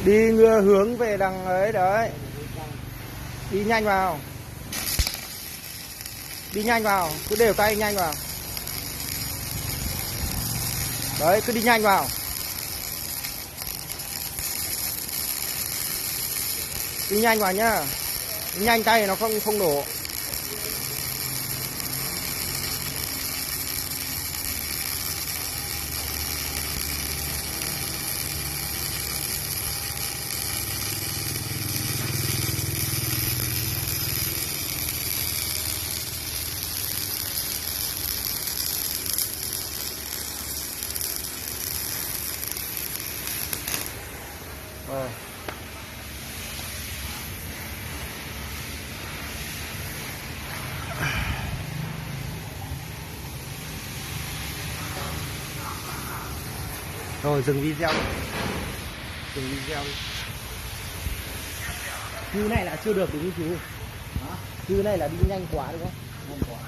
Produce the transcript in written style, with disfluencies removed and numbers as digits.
Đi ngựa hướng về đằng ấy đấy. Đi nhanh vào. Đi nhanh vào, cứ đều tay nhanh vào. Đấy, cứ đi nhanh vào. Đi nhanh vào nhá. Đi nhanh tay nó không đổ. Rồi dừng video đi. Dừng video đi. Như này là chưa được đúng không chú? Như này là đi nhanh quá đúng không? Nhanh quá.